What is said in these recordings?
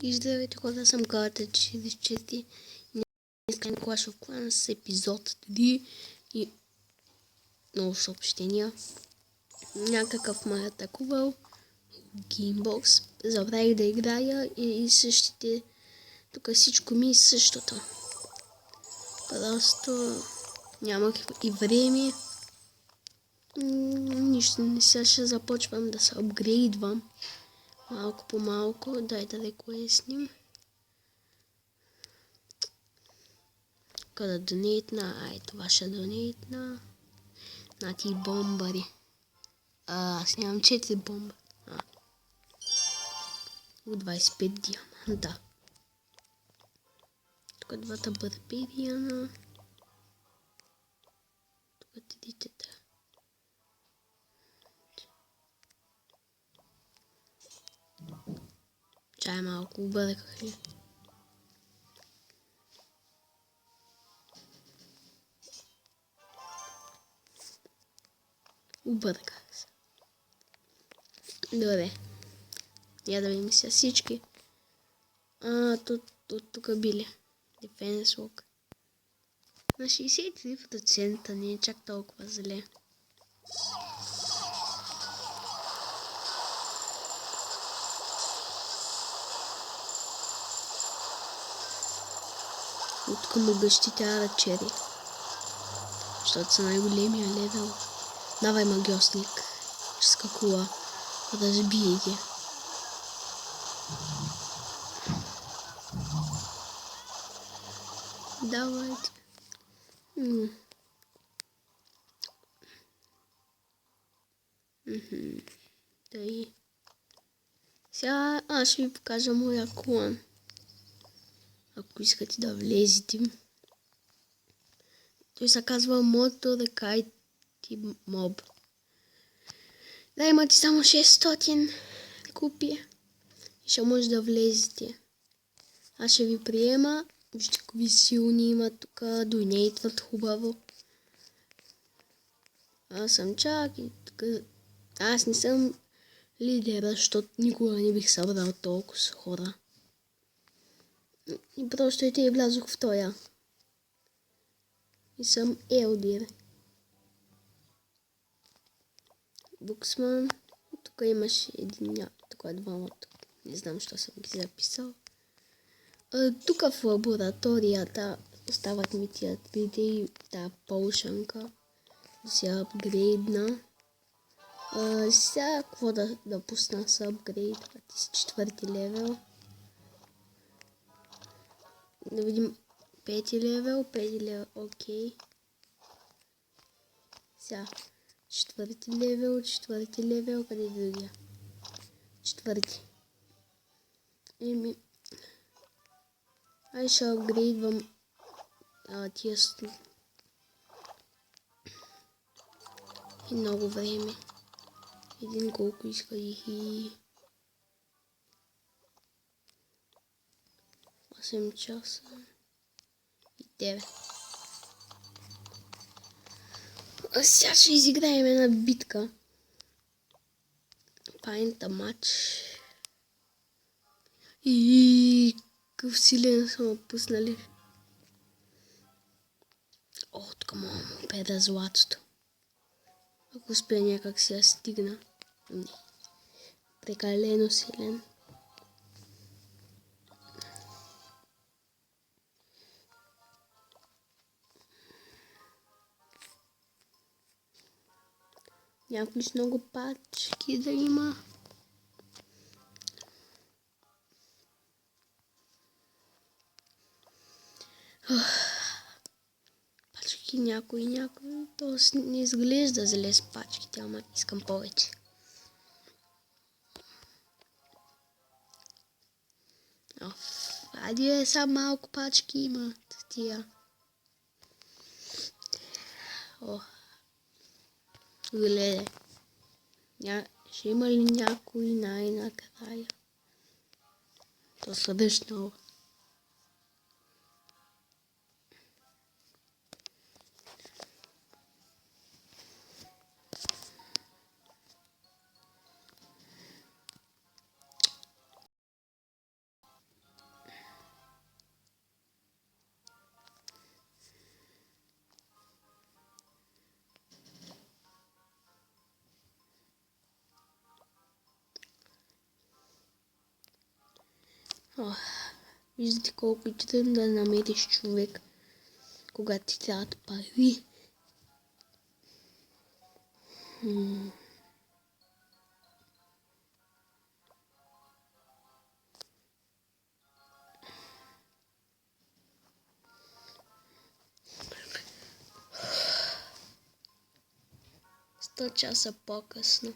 И здравейте хора, аз съм Галата 44 и днес на Clash of Clans с епизод 3 и много съобщения. Някакъв ме е атакувал Gamebox, забравих да играя и същите, тук всичко ми е същото. Просто нямах и време. Нищо не ще започвам да се апгрейдвам. Малко по малко, дай да реквестнем. Къде донейтна, ай това ще донейтна. На ти бомбари. Аз нямам 4 бомба. От 25 диаманта. Тук двата барбериана. Тук тедитета. Чай малко обърках ли. Обърках се. Добре. Я да видим сега всички. Тук били. Defense Lock. На 63% не е чак толкова зле. От към могъщите арчери. Защото са най-големия левел. Давай магиосник. Ще скакува. Разбие ги. Давайте. Тъй. Сега аз ще ви покажа моя клан. Ако искате да влезете. Той се казва Motorkite Mob. Да, имате само 600 купи. И ще може да влезете. Аз ще ви приема. Вижте какви силни има тук. Донейтват хубаво. Аз съм чак и тук. Аз не съм лидера, защото никога не бих събрал толкова с хора. И просто и те влязох в тоя. И съм елдир. Буксман. Тук имаше един, тук двама. Не знам, що съм ги записал. Тук в лабораторията остават ми тия 3D и тая полшанка. Да се апгрейдна. Сега какво да пусна с апгрейд? Ти си 4 левел. Да видим 5 левел, окей. Сега 4 левел, къде е другия? 4. Ай ще апгрейдвам тия стул. И много време. Един колко иска и 8 часа и 9. А сега ще изиграем една битка. Пайнта матч. И какъв силен са ме пуснали. Тук мога му педа златото. Ако успея някак си я стигна. Не. Прекалено силен. Някакви с много пачки да има. Пачки някой. То не изглежда зле с пачките, ама искам повече. Ади са малко пачки имат тия. Гледай. Ще има ли някой най-накрая? То съдъчно. Виждате колко е трудно да намериш човек, когато ти трябват пари. Сто часа по-късно.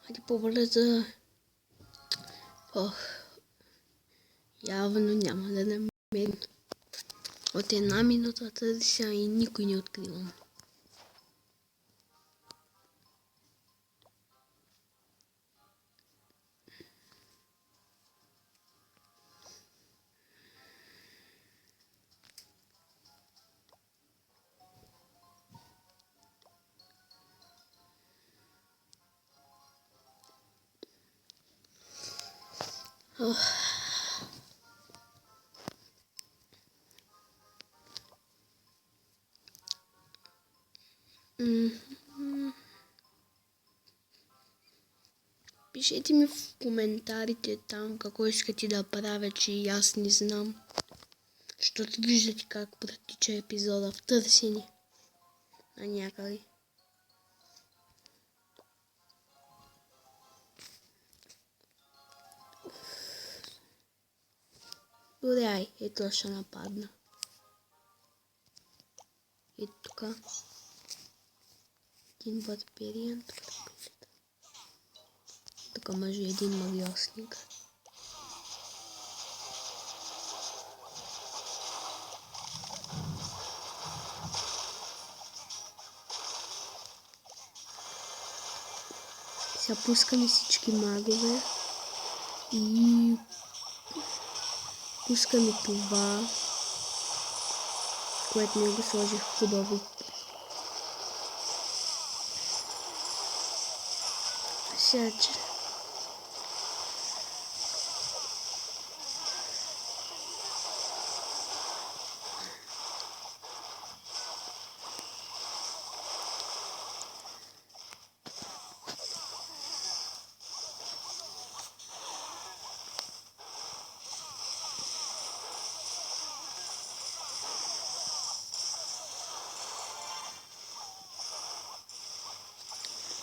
Хайде по-бързо. Явно няма да намерим. От една минута търся и никой не откривам. Пишете ми в коментарите там какво искате да правя, че и аз не знам. Защото виждате как протича епизода в търсене на някъде. Добре, ето ще нападна. Ето тук. Един бърбериан. Тук може един магиосник. Сега пускаме всички магове и пускаме това, което не го сложих хубаво. Сега че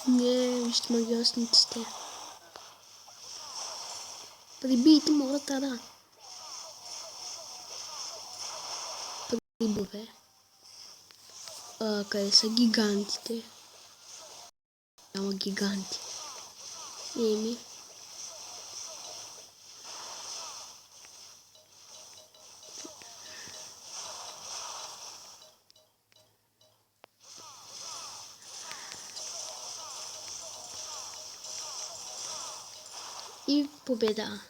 не, вижте магиосниците. Прибийте мортара. Прибове. Къде са гигантите? Няма гиганти. Еми. И победа.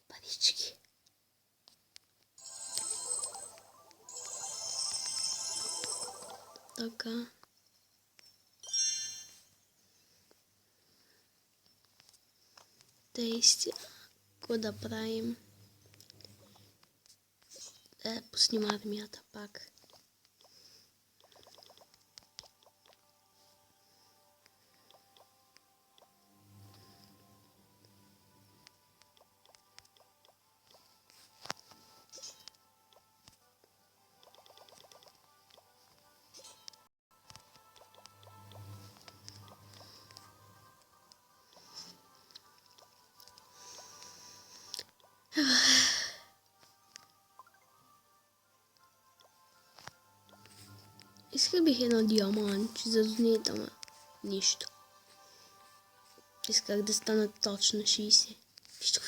Парички. Така. Действия. Какво да правим? Пуснем армията пак. Исках бих едно диамант, че за донет, ама нищо. Исках да стана точно 60. Вижте.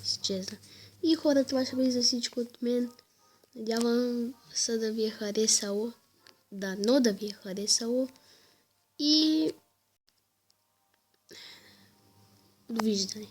Изчезна. И хора, това ще бъде за всичко от мен. Надявам се да ви е харесало. Дано да ви е харесало. И довиждане.